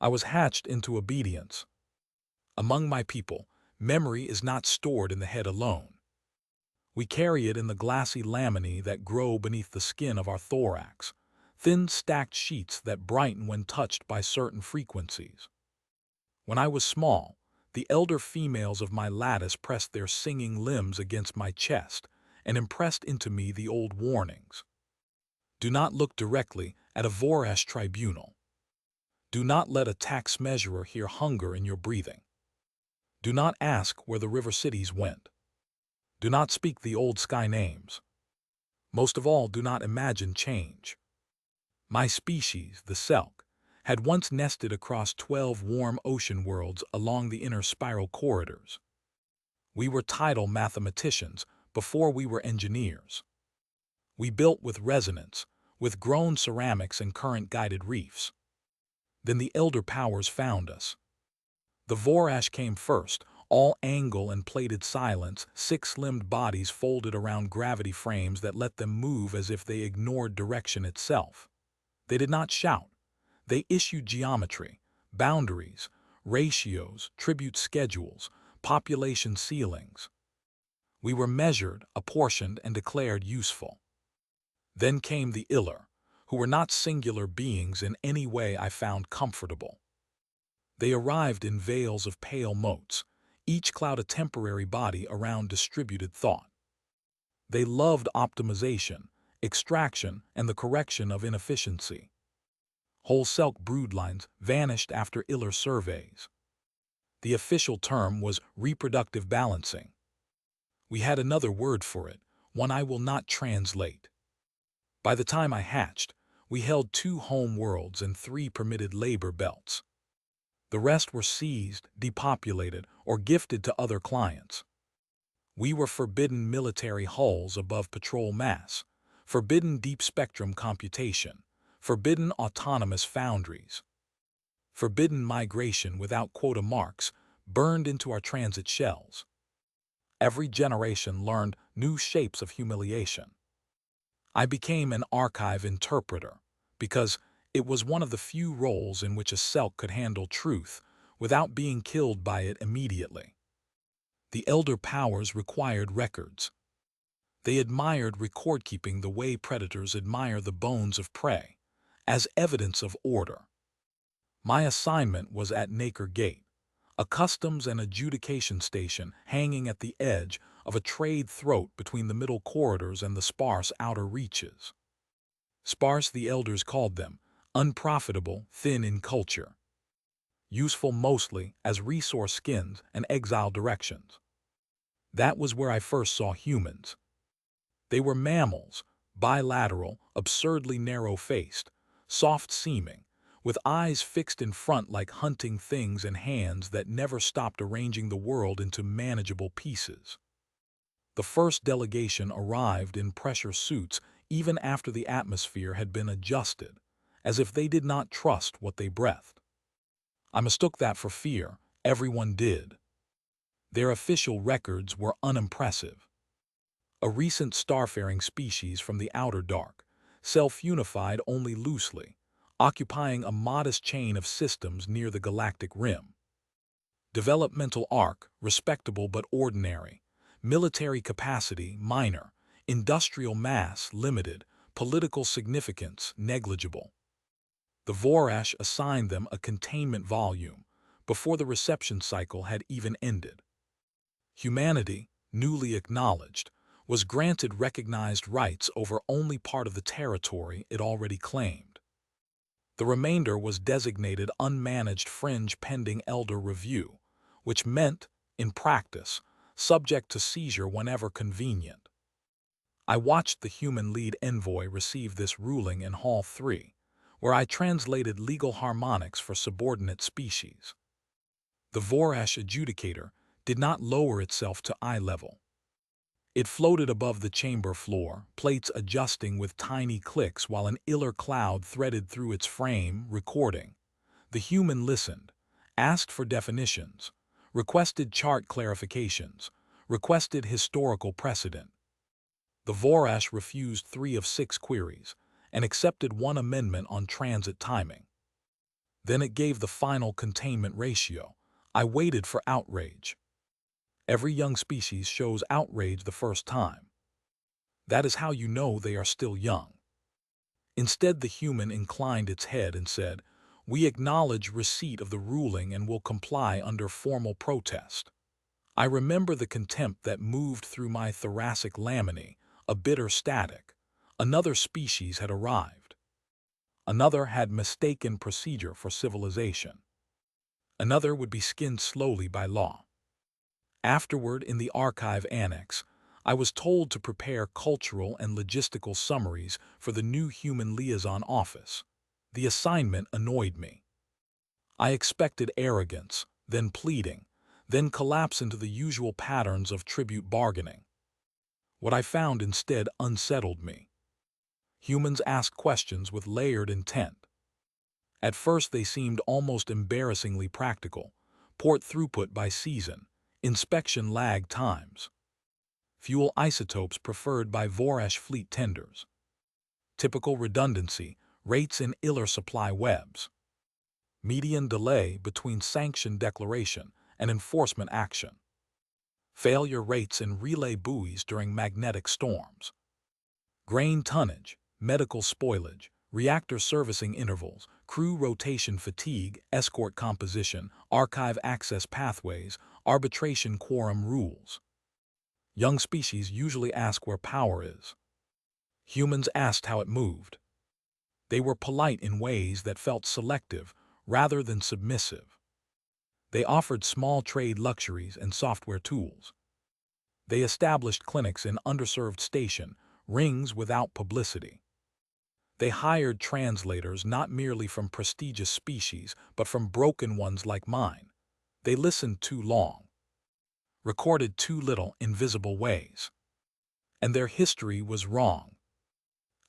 I was hatched into obedience. Among my people, memory is not stored in the head alone. We carry it in the glassy laminae that grow beneath the skin of our thorax, thin stacked sheets that brighten when touched by certain frequencies. When I was small, the elder females of my lattice pressed their singing limbs against my chest and impressed into me the old warnings. Do not look directly at a Vorash tribunal. Do not let a tax measurer hear hunger in your breathing. Do not ask where the river cities went. Do not speak the old sky names. Most of all, do not imagine change. My species, the Selk, had once nested across 12 warm ocean worlds along the inner spiral corridors. We were tidal mathematicians before we were engineers. We built with resonance, with grown ceramics and current-guided reefs. Then the elder powers found us. The Vorash came first, all angle and plated silence, six-limbed bodies folded around gravity frames that let them move as if they ignored direction itself. They did not shout. They issued geometry, boundaries, ratios, tribute schedules, population ceilings. We were measured, apportioned, and declared useful. Then came the Ilyr, who were not singular beings in any way I found comfortable. They arrived in veils of pale motes, each cloud a temporary body around distributed thought. They loved optimization, extraction, and the correction of inefficiency. Whole Selk broodlines vanished after Ilyr surveys. The official term was reproductive balancing. We had another word for it, one I will not translate. By the time I hatched, we held 2 home worlds and 3 permitted labor belts. The rest were seized, depopulated, or gifted to other clients. We were forbidden military hulls above patrol mass, forbidden deep-spectrum computation, forbidden autonomous foundries, forbidden migration without quota marks burned into our transit shells. Every generation learned new shapes of humiliation. I became an archive interpreter because it was one of the few roles in which a Selk could handle truth without being killed by it immediately. The elder powers required records. They admired record-keeping the way predators admire the bones of prey, as evidence of order. My assignment was at Naker Gate, a customs and adjudication station hanging at the edge of a trade throat between the middle corridors and the sparse outer reaches. Sparse, the elders called them, unprofitable, thin in culture. Useful mostly as resource skins and exile directions. That was where I first saw humans. They were mammals, bilateral, absurdly narrow-faced, soft-seeming, with eyes fixed in front like hunting things and hands that never stopped arranging the world into manageable pieces. The first delegation arrived in pressure suits even after the atmosphere had been adjusted, as if they did not trust what they breathed. I mistook that for fear. Everyone did. Their official records were unimpressive. A recent starfaring species from the outer dark, self-unified only loosely, occupying a modest chain of systems near the galactic rim. Developmental arc, respectable but ordinary. Military capacity, minor. Industrial mass, limited. Political significance, negligible. The Vorash assigned them a containment volume before the reception cycle had even ended. Humanity, newly acknowledged, was granted recognized rights over only part of the territory it already claimed. The remainder was designated unmanaged fringe pending elder review, which meant, in practice, subject to seizure whenever convenient. I watched the human lead envoy receive this ruling in Hall 3, where I translated legal harmonics for subordinate species. The Vorash adjudicator did not lower itself to eye level. It floated above the chamber floor, plates adjusting with tiny clicks while an Ilyr cloud threaded through its frame, recording. The human listened, asked for definitions, requested chart clarifications, requested historical precedent. The Vorash refused 3 of 6 queries and accepted 1 amendment on transit timing. Then it gave the final containment ratio. I waited for outrage. Every young species shows outrage the first time. That is how you know they are still young. Instead, the human inclined its head and said, "We acknowledge receipt of the ruling and will comply under formal protest." I remember the contempt that moved through my thoracic laminae, a bitter static. Another species had arrived. Another had mistaken procedure for civilization. Another would be skinned slowly by law. Afterward, in the archive annex, I was told to prepare cultural and logistical summaries for the new Human Liaison Office. The assignment annoyed me. I expected arrogance, then pleading, then collapse into the usual patterns of tribute bargaining. What I found instead unsettled me. Humans ask questions with layered intent. At first they seemed almost embarrassingly practical: port throughput by season, inspection lag times, fuel isotopes preferred by Vorash fleet tenders, typical redundancy, rates in Ilyr supply webs, median delay between sanction declaration and enforcement action, failure rates in relay buoys during magnetic storms, grain tonnage, medical spoilage, reactor servicing intervals, crew rotation fatigue, escort composition, archive access pathways, arbitration quorum rules. Young species usually ask where power is. Humans asked how it moved. They were polite in ways that felt selective rather than submissive. They offered small trade luxuries and software tools. They established clinics in underserved station, rings without publicity. They hired translators not merely from prestigious species, but from broken ones like mine. They listened too long, recorded too little in visible ways. And their history was wrong.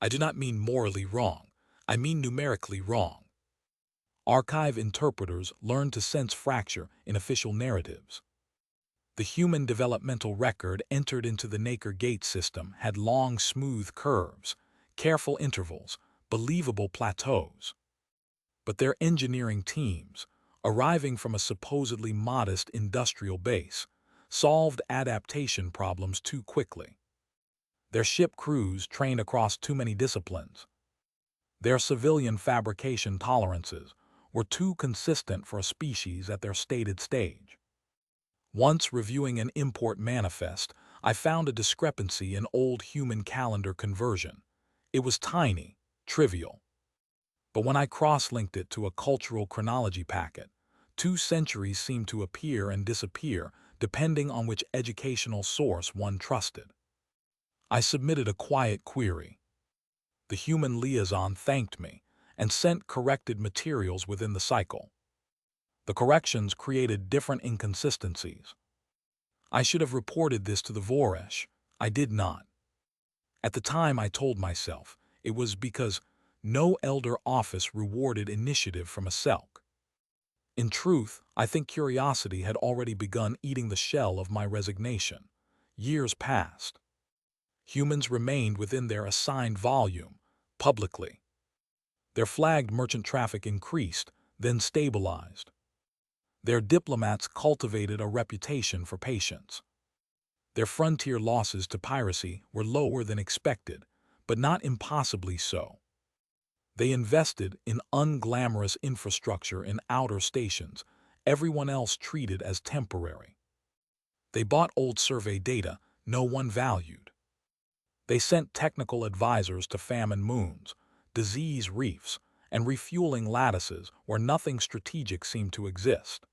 I do not mean morally wrong. I mean numerically wrong. Archive interpreters learned to sense fracture in official narratives. The human developmental record entered into the Naker gate system had long, smooth curves, careful intervals, believable plateaus. But their engineering teams, arriving from a supposedly modest industrial base, solved adaptation problems too quickly. Their ship crews trained across too many disciplines. Their civilian fabrication tolerances were too consistent for a species at their stated stage. Once reviewing an import manifest, I found a discrepancy in old human calendar conversion. It was tiny, trivial. But when I cross-linked it to a cultural chronology packet, 2 centuries seemed to appear and disappear depending on which educational source one trusted. I submitted a quiet query. The Human Liaison thanked me and sent corrected materials within the cycle. The corrections created different inconsistencies. I should have reported this to the Vorash. I did not. At the time I told myself it was because no elder office rewarded initiative from a Selk. In truth, I think curiosity had already begun eating the shell of my resignation. Years passed. Humans remained within their assigned volume, publicly. Their flagged merchant traffic increased, then stabilized. Their diplomats cultivated a reputation for patience. Their frontier losses to piracy were lower than expected, but not impossibly so. They invested in unglamorous infrastructure in outer stations, everyone else treated as temporary. They bought old survey data no one valued. They sent technical advisors to famine moons, disease reefs, and refueling lattices where nothing strategic seemed to exist.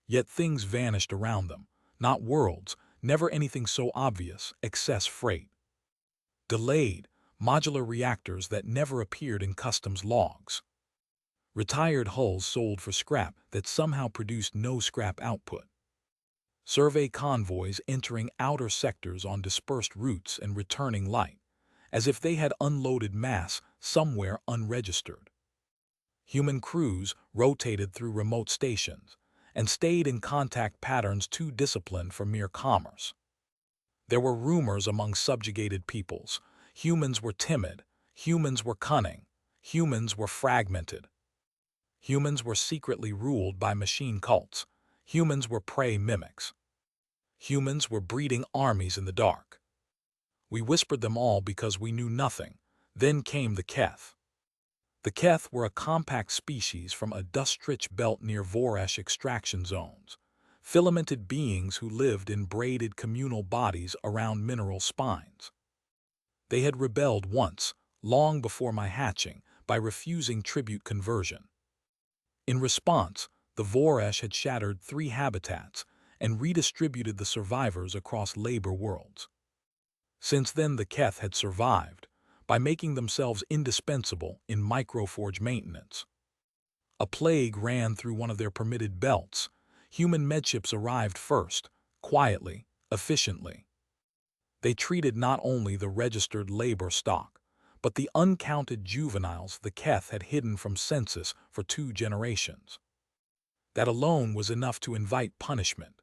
Yet things vanished around them, not worlds, never anything so obvious: excess freight. Delayed, modular reactors that never appeared in customs logs. Retired hulls sold for scrap that somehow produced no scrap output. Survey convoys entering outer sectors on dispersed routes and returning light, as if they had unloaded mass somewhere unregistered. Human crews rotated through remote stations and stayed in contact patterns too disciplined for mere commerce. There were rumors among subjugated peoples. Humans were timid, humans were cunning, humans were fragmented. Humans were secretly ruled by machine cults. Humans were prey mimics. Humans were breeding armies in the dark. We whispered them all because we knew nothing. Then came the Keth. The Keth were a compact species from a dust-rich belt near Vorash extraction zones, filamented beings who lived in braided communal bodies around mineral spines. They had rebelled once, long before my hatching, by refusing tribute conversion. In response, the Vorash had shattered 3 habitats and redistributed the survivors across labor worlds. Since then the Keth had survived, by making themselves indispensable in microforge maintenance. A plague ran through one of their permitted belts. Human medships arrived first, quietly, efficiently. They treated not only the registered labor stock, but the uncounted juveniles the Keth had hidden from census for 2 generations. That alone was enough to invite punishment.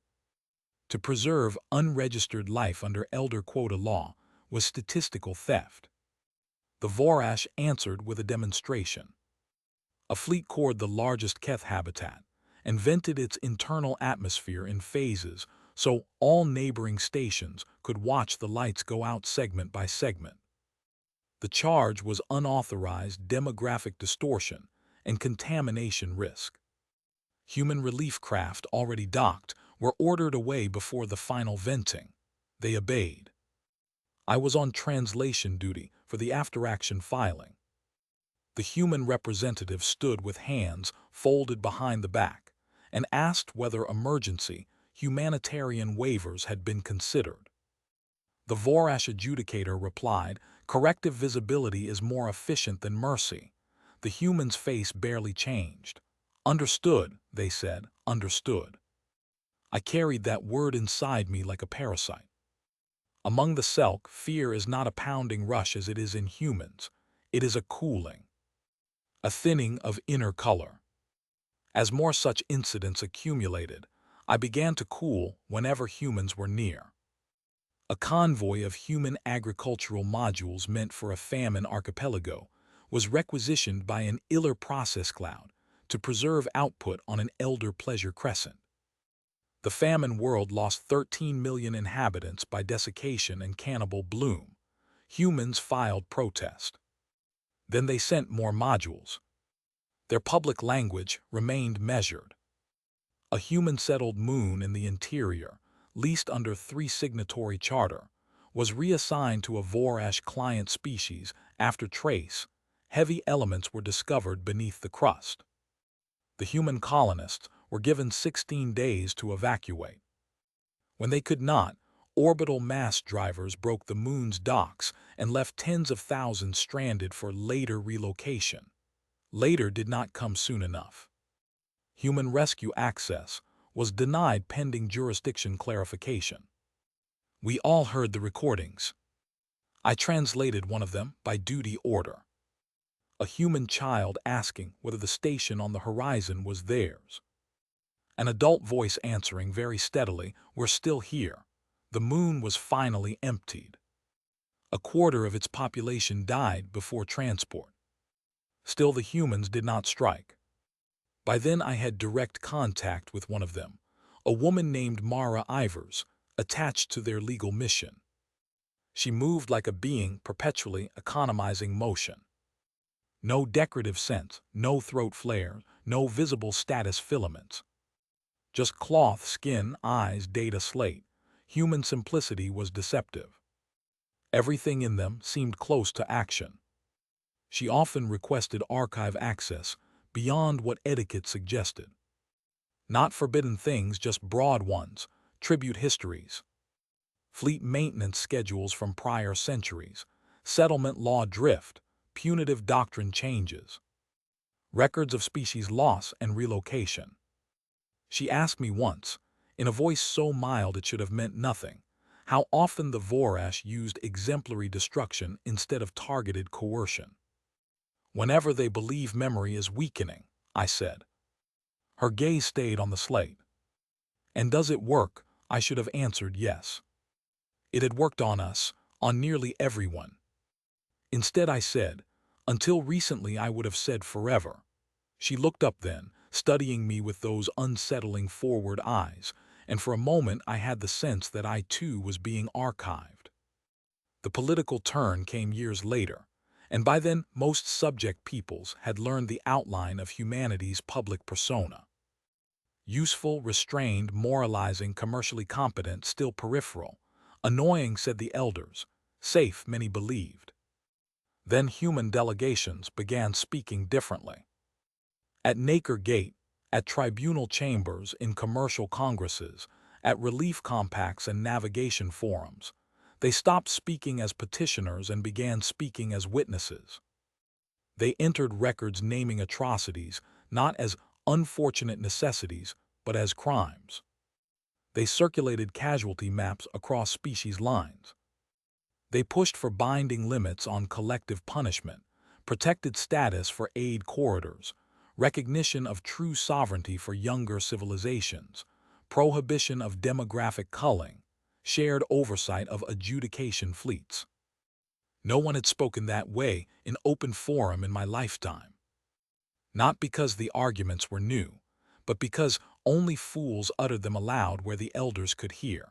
To preserve unregistered life under elder quota law was statistical theft. The Vorash answered with a demonstration. A fleet cored the largest Keth habitat and vented its internal atmosphere in phases so all neighboring stations could watch the lights go out segment by segment. The charge was unauthorized demographic distortion and contamination risk. Human relief craft already docked were ordered away before the final venting. They obeyed. I was on translation duty for the after-action filing. The human representative stood with hands folded behind the back and asked whether emergency humanitarian waivers had been considered. The Vorash adjudicator replied, "Corrective visibility is more efficient than mercy." The human's face barely changed. "Understood," they said, "understood." I carried that word inside me like a parasite. Among the Selk, fear is not a pounding rush as it is in humans. It is a cooling, a thinning of inner color. As more such incidents accumulated, I began to cool whenever humans were near. A convoy of human agricultural modules meant for a famine archipelago was requisitioned by an Ilyr process cloud to preserve output on an elder pleasure crescent. The famine world lost 13 million inhabitants by desiccation and cannibal bloom. Humans filed protest. Then they sent more modules. Their public language remained measured. A human-settled moon in the interior, leased under 3 signatory charter, was reassigned to a Vorash client species after trace heavy elements were discovered beneath the crust. The human colonists were given 16 days to evacuate. When they could not, orbital mass drivers broke the moon's docks and left tens of thousands stranded for later relocation. Later did not come soon enough. Human rescue access was denied pending jurisdiction clarification. We all heard the recordings. I translated one of them by duty order. A human child asking whether the station on the horizon was theirs. An adult voice answering very steadily, "We're still here." The moon was finally emptied. A quarter of its population died before transport. Still the humans did not strike. By then I had direct contact with one of them, a woman named Mara Ivers, attached to their legal mission. She moved like a being perpetually economizing motion. No decorative scent, no throat flares, no visible status filaments. Just cloth, skin, eyes, data slate. Human simplicity was deceptive. Everything in them seemed close to action. She often requested archive access beyond what etiquette suggested. Not forbidden things, just broad ones, tribute histories, fleet maintenance schedules from prior centuries, settlement law drift, punitive doctrine changes, records of species loss and relocation. She asked me once, in a voice so mild it should have meant nothing, how often the Vorash used exemplary destruction instead of targeted coercion. "Whenever they believe memory is weakening," I said. Her gaze stayed on the slate. "And does it work?" I should have answered yes. It had worked on us, on nearly everyone. Instead I said, "Until recently I would have said forever." She looked up then, studying me with those unsettling forward eyes, and for a moment I had the sense that I too was being archived. The political turn came years later, and by then most subject peoples had learned the outline of humanity's public persona. Useful, restrained, moralizing, commercially competent, still peripheral. Annoying, said the elders. Safe, many believed. Then human delegations began speaking differently. At Nacre Gate, at tribunal chambers, in commercial congresses, at relief compacts and navigation forums, they stopped speaking as petitioners and began speaking as witnesses. They entered records naming atrocities not as unfortunate necessities, but as crimes. They circulated casualty maps across species lines. They pushed for binding limits on collective punishment, protected status for aid corridors, recognition of true sovereignty for younger civilizations, prohibition of demographic culling, shared oversight of adjudication fleets. No one had spoken that way in open forum in my lifetime. Not because the arguments were new, but because only fools uttered them aloud where the elders could hear.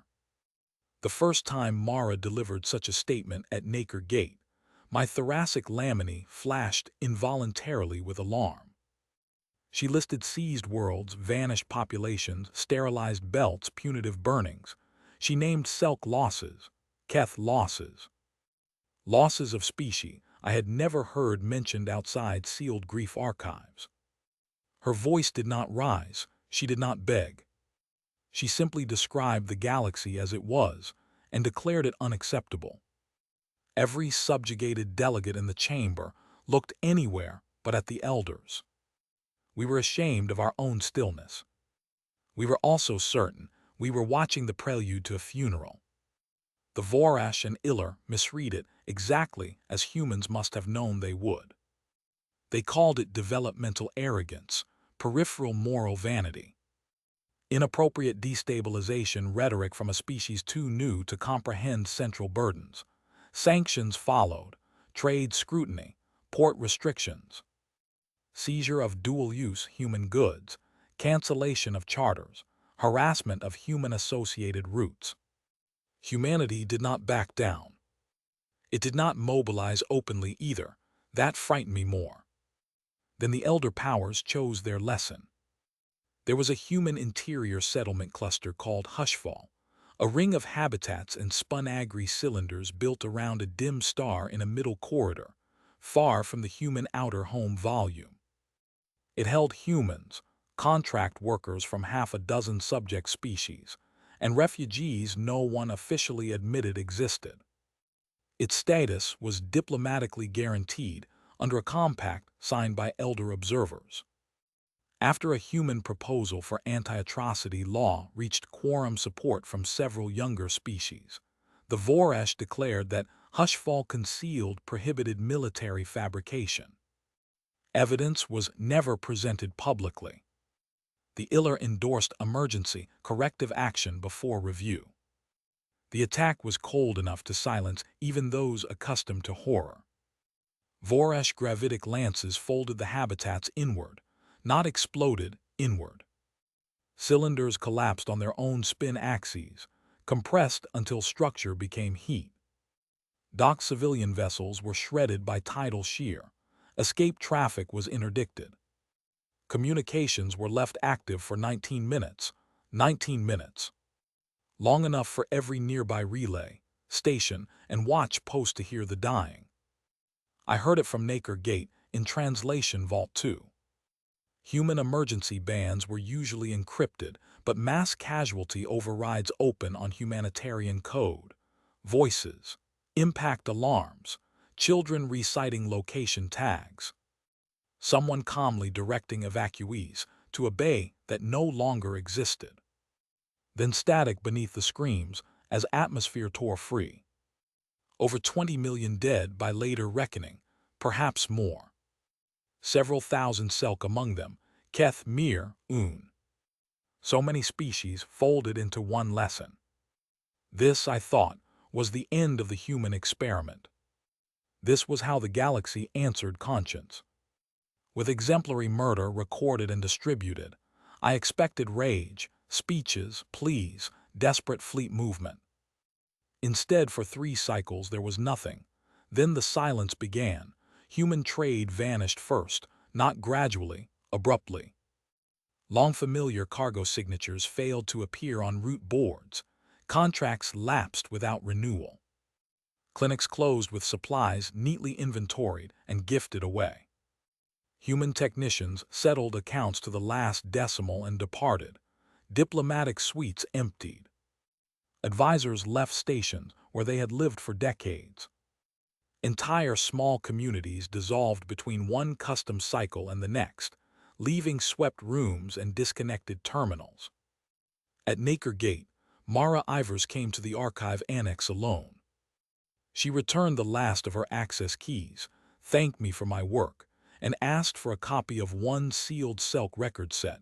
The first time Mara delivered such a statement at Nacre Gate, my thoracic laminy flashed involuntarily with alarm. She listed seized worlds, vanished populations, sterilized belts, punitive burnings. She named Selk losses, Keth losses. Losses of species I had never heard mentioned outside sealed grief archives. Her voice did not rise, she did not beg. She simply described the galaxy as it was and declared it unacceptable. Every subjugated delegate in the chamber looked anywhere but at the elders. We were ashamed of our own stillness. We were also certain we were watching the prelude to a funeral. The Vorash and Ilyr misread it exactly as humans must have known they would. They called it developmental arrogance, peripheral moral vanity. Inappropriate destabilization rhetoric from a species too new to comprehend central burdens. Sanctions followed, trade scrutiny, port restrictions, seizure of dual-use human goods, cancellation of charters, harassment of human-associated routes. Humanity did not back down. It did not mobilize openly either. That frightened me more. Then the elder powers chose their lesson. There was a human interior settlement cluster called HFY, a ring of habitats and spun-agri cylinders built around a dim star in a middle corridor, far from the human outer home volume. It held humans, contract workers from half a dozen subject species, and refugees no one officially admitted existed. Its status was diplomatically guaranteed under a compact signed by elder observers. After a human proposal for anti-atrocity law reached quorum support from several younger species, the Vorash declared that HFY concealed prohibited military fabrication. Evidence was never presented publicly. The Ilyr endorsed emergency corrective action before review. The attack was cold enough to silence even those accustomed to horror. Vorash gravitic lances folded the habitats inward, not exploded, inward. Cylinders collapsed on their own spin axes, compressed until structure became heat. Docked civilian vessels were shredded by tidal shear. Escape traffic was interdicted. Communications were left active for 19 minutes. 19 minutes. Long enough for every nearby relay, station, and watch post to hear the dying. I heard it from Nacre Gate in Translation Vault 2. Human emergency bands were usually encrypted, but mass casualty overrides open on humanitarian code. Voices, impact alarms, children reciting location tags. Someone calmly directing evacuees to a bay that no longer existed. Then static beneath the screams as atmosphere tore free. Over 20 million dead by later reckoning, perhaps more. Several thousand Selk among them, Keth mere un. So many species folded into one lesson. This, I thought, was the end of the human experiment. This was how the galaxy answered conscience. With exemplary murder recorded and distributed, I expected rage, speeches, pleas, desperate fleet movement. Instead, for 3 cycles there was nothing. Then the silence began. Human trade vanished first, not gradually, abruptly. Long familiar cargo signatures failed to appear on route boards. Contracts lapsed without renewal. Clinics closed with supplies neatly inventoried and gifted away. Human technicians settled accounts to the last decimal and departed. Diplomatic suites emptied. Advisors left stations where they had lived for decades. Entire small communities dissolved between one custom cycle and the next, leaving swept rooms and disconnected terminals. At Naker Gate, Mara Ivers came to the archive annex alone. She returned the last of her access keys, thanked me for my work, and asked for a copy of one sealed Selk record set,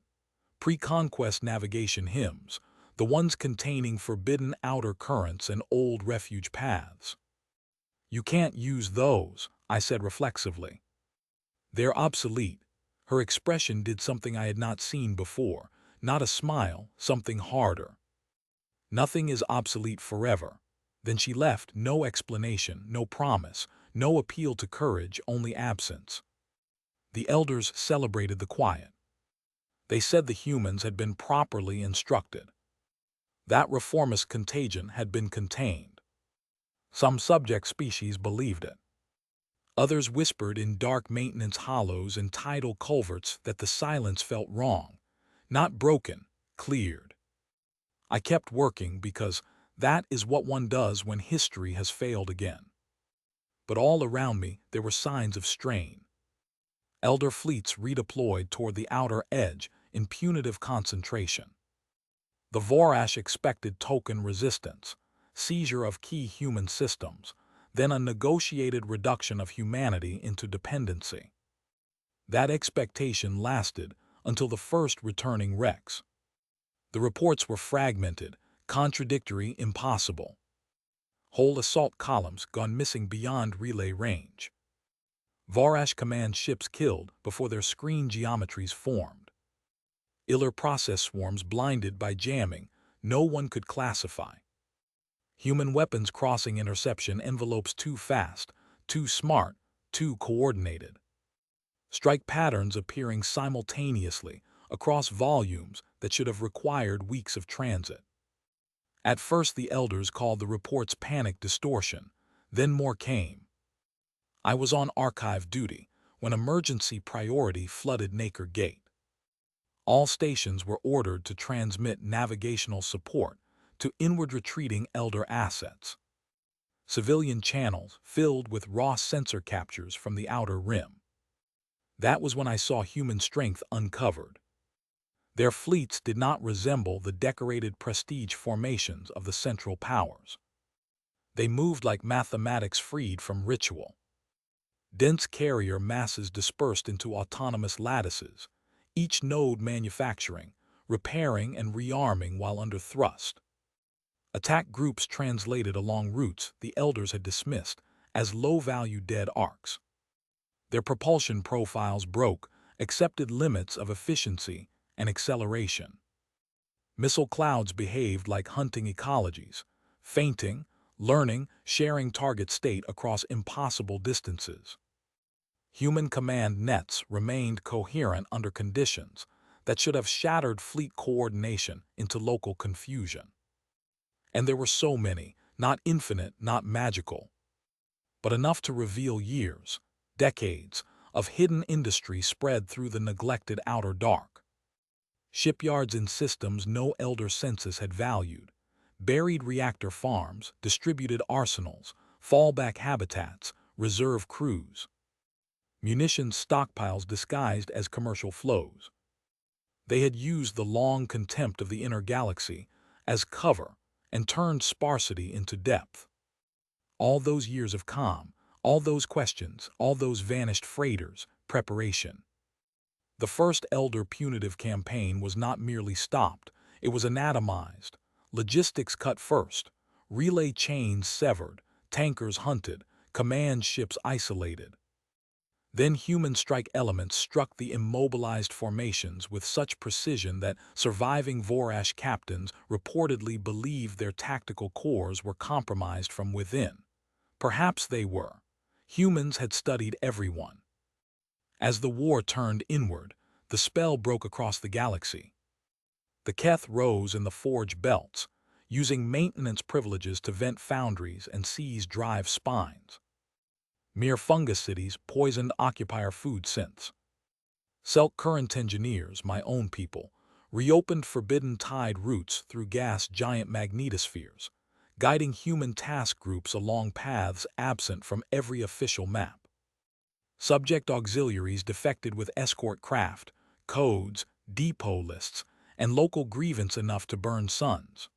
pre-conquest navigation hymns, the ones containing forbidden outer currents and old refuge paths. "You can't use those," I said reflexively. "They're obsolete." Her expression did something I had not seen before, not a smile, something harder. "Nothing is obsolete forever." Then she left, no explanation, no promise, no appeal to courage, only absence. The elders celebrated the quiet. They said the humans had been properly instructed. That reformist contagion had been contained. Some subject species believed it. Others whispered in dark maintenance hollows and tidal culverts that the silence felt wrong, not broken, cleared. I kept working because that is what one does when history has failed again. But all around me there were signs of strain. Elder fleets redeployed toward the outer edge in punitive concentration. The Vorash expected token resistance, seizure of key human systems, then a negotiated reduction of humanity into dependency. That expectation lasted until the first returning wrecks. The reports were fragmented, contradictory, impossible. Whole assault columns gone missing beyond relay range. Vorash command ships killed before their screen geometries formed. Ilyr process swarms blinded by jamming no one could classify. Human weapons crossing interception envelopes too fast, too smart, too coordinated. Strike patterns appearing simultaneously across volumes that should have required weeks of transit. At first the elders called the reports panic distortion, then more came. I was on archive duty when emergency priority flooded Naker Gate. All stations were ordered to transmit navigational support to inward retreating elder assets. Civilian channels filled with raw sensor captures from the outer rim. That was when I saw human strength uncovered. Their fleets did not resemble the decorated prestige formations of the Central Powers. They moved like mathematics freed from ritual. Dense carrier masses dispersed into autonomous lattices, each node manufacturing, repairing, and rearming while under thrust. Attack groups translated along routes the elders had dismissed as low-value dead arcs. Their propulsion profiles broke accepted limits of efficiency and acceleration. Missile clouds behaved like hunting ecologies, feinting, learning, sharing target state across impossible distances. Human command nets remained coherent under conditions that should have shattered fleet coordination into local confusion. And there were so many, not infinite, not magical, but enough to reveal years, decades, of hidden industry spread through the neglected outer dark. Shipyards in systems no elder census had valued, buried reactor farms, distributed arsenals, fallback habitats, reserve crews. Munitions stockpiles disguised as commercial flows. They had used the long contempt of the inner galaxy as cover and turned sparsity into depth. All those years of calm, all those questions, all those vanished freighters, preparation. The first elder punitive campaign was not merely stopped, it was anatomized. Logistics cut first, relay chains severed, tankers hunted, command ships isolated. Then human strike elements struck the immobilized formations with such precision that surviving Vorash captains reportedly believed their tactical cores were compromised from within. Perhaps they were. Humans had studied everyone. As the war turned inward, the spell broke across the galaxy. The Keth rose in the forge belts, using maintenance privileges to vent foundries and seize drive spines. Mere fungus cities poisoned occupier food synths. Selk current engineers, my own people, reopened forbidden tide routes through gas giant magnetospheres, guiding human task groups along paths absent from every official map. Subject auxiliaries defected with escort craft, codes, depot lists, and local grievance enough to burn suns.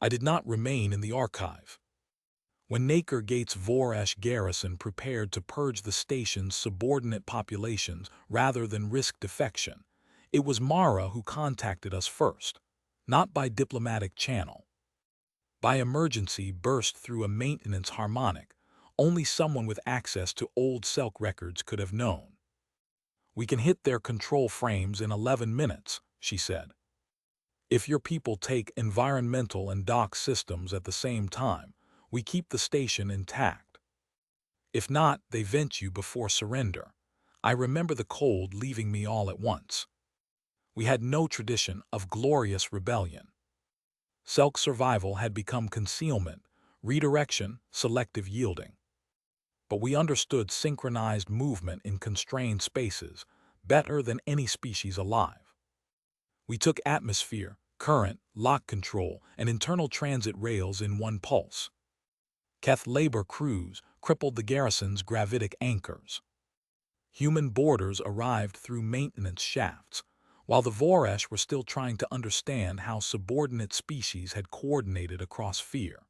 I did not remain in the archive. When Naker Gate's Vorash garrison prepared to purge the station's subordinate populations rather than risk defection, it was Mara who contacted us first, not by diplomatic channel. By emergency burst through a maintenance harmonic, only someone with access to old Selk records could have known. "We can hit their control frames in 11 minutes, she said. "If your people take environmental and dock systems at the same time, we keep the station intact. If not, they vent you before surrender." I remember the cold leaving me all at once. We had no tradition of glorious rebellion. Selk survival had become concealment, redirection, selective yielding. But we understood synchronized movement in constrained spaces better than any species alive. We took atmosphere, current, lock control, and internal transit rails in one pulse. Keth labor crews crippled the garrison's gravitic anchors. Human boarders arrived through maintenance shafts, while the Vorash were still trying to understand how subordinate species had coordinated across fear.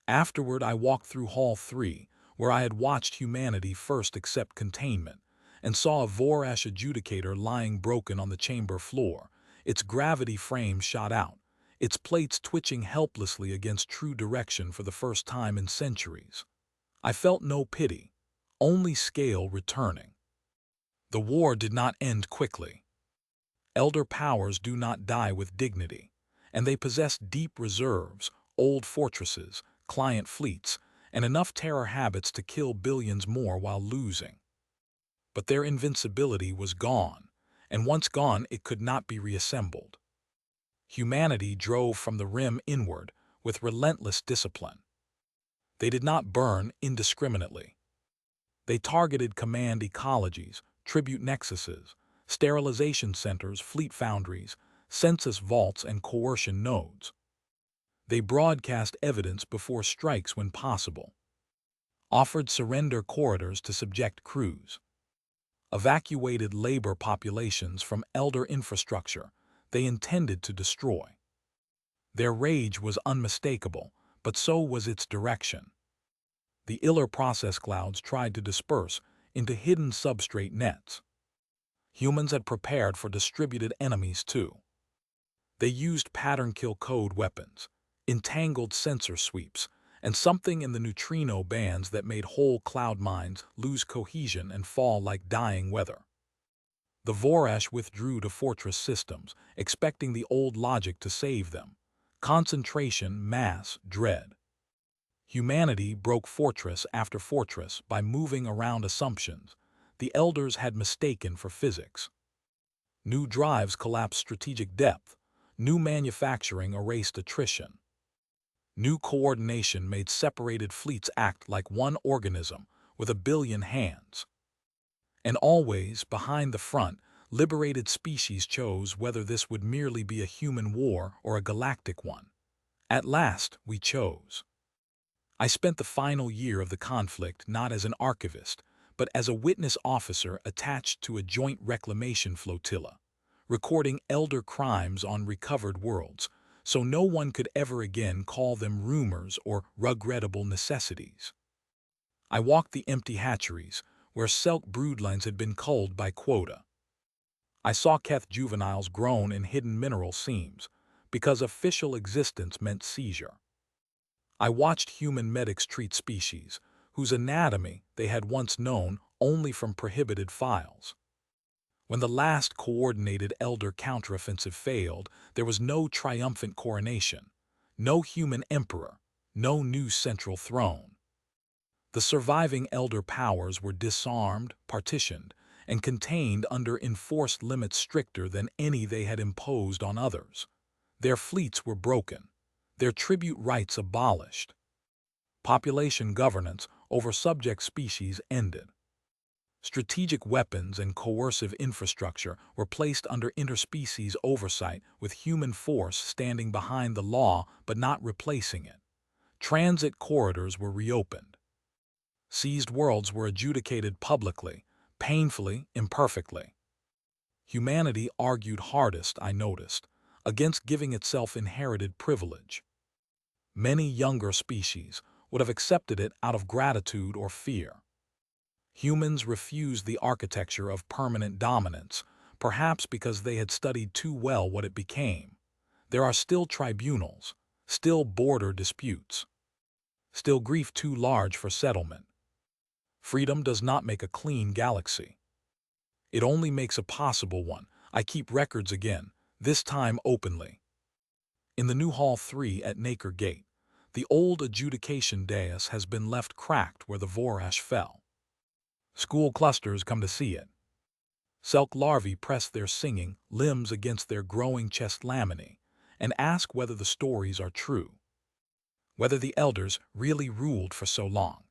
Afterward, I walked through Hall 3, where I had watched humanity first accept containment, and saw a Vorash adjudicator lying broken on the chamber floor, its gravity frame shot out, its plates twitching helplessly against true direction for the first time in centuries. I felt no pity, only scale returning. The war did not end quickly. Elder powers do not die with dignity, and they possess deep reserves, old fortresses, client fleets, and enough terror habits to kill billions more while losing. But their invincibility was gone, and once gone it could not be reassembled. Humanity drove from the rim inward with relentless discipline. They did not burn indiscriminately. They targeted command ecologies, tribute nexuses, sterilization centers, fleet foundries, census vaults, and coercion nodes. They broadcast evidence before strikes when possible, offered surrender corridors to subject crews, evacuated labor populations from elder infrastructure they intended to destroy. Their rage was unmistakable, but so was its direction. The Ilyr process clouds tried to disperse into hidden substrate nets. Humans had prepared for distributed enemies too. They used pattern-kill code weapons, entangled sensor sweeps, and something in the neutrino bands that made whole cloud mines lose cohesion and fall like dying weather. The Vorash withdrew to fortress systems, expecting the old logic to save them: concentration, mass, dread. Humanity broke fortress after fortress by moving around assumptions the elders had mistaken for physics. New drives collapsed strategic depth, new manufacturing erased attrition. New coordination made separated fleets act like one organism with a billion hands. And always, behind the front, liberated species chose whether this would merely be a human war or a galactic one. At last, we chose. I spent the final year of the conflict not as an archivist, but as a witness officer attached to a joint reclamation flotilla, recording elder crimes on recovered worlds, so no one could ever again call them rumors or regrettable necessities. I walked the empty hatcheries, where Selk broodlines had been culled by quota. I saw Keth juveniles grown in hidden mineral seams, because official existence meant seizure. I watched human medics treat species, whose anatomy they had once known only from prohibited files. When the last coordinated Elder counteroffensive failed, there was no triumphant coronation, no human emperor, no new central throne. The surviving Elder powers were disarmed, partitioned, and contained under enforced limits stricter than any they had imposed on others. Their fleets were broken, their tribute rights abolished. Population governance over subject species ended. Strategic weapons and coercive infrastructure were placed under interspecies oversight, with human force standing behind the law but not replacing it. Transit corridors were reopened. Seized worlds were adjudicated publicly, painfully, imperfectly. Humanity argued hardest, I noticed, against giving itself inherited privilege. Many younger species would have accepted it out of gratitude or fear. Humans refused the architecture of permanent dominance, perhaps because they had studied too well what it became. There are still tribunals, still border disputes, still grief too large for settlement. Freedom does not make a clean galaxy. It only makes a possible one. I keep records again, this time openly. In the new Hall 3 at Naker Gate, the old adjudication dais has been left cracked where the Vorash fell. School clusters come to see it. Selk larvae press their singing limbs against their growing chest laminae and ask whether the stories are true, whether the elders really ruled for so long,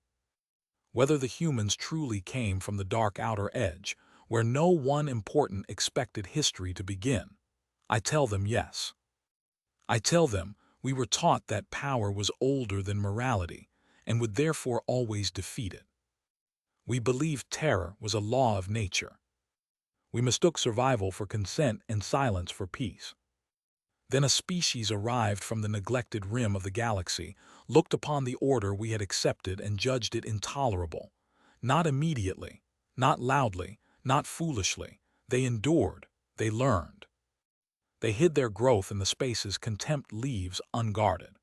whether the humans truly came from the dark outer edge, where no one important expected history to begin. I tell them yes. I tell them we were taught that power was older than morality and would therefore always defeat it. We believed terror was a law of nature. We mistook survival for consent and silence for peace. Then a species arrived from the neglected rim of the galaxy, looked upon the order we had accepted and judged it intolerable. Not immediately, not loudly, not foolishly. They endured, they learned. They hid their growth in the spaces contempt leaves unguarded.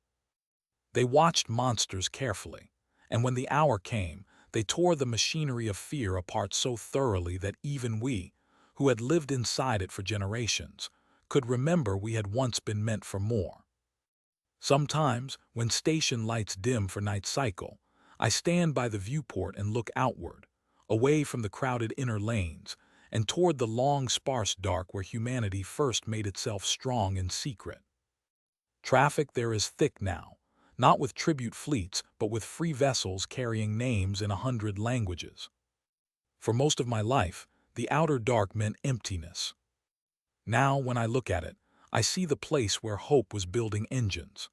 They watched monsters carefully, and when the hour came, they tore the machinery of fear apart so thoroughly that even we, who had lived inside it for generations, could remember we had once been meant for more. Sometimes, when station lights dim for night cycle, I stand by the viewport and look outward, away from the crowded inner lanes, and toward the long, sparse dark where humanity first made itself strong in secret. Traffic there is thick now, not with tribute fleets, but with free vessels carrying names in 100 languages. For most of my life, the outer dark meant emptiness. Now, when I look at it, I see the place where hope was building engines.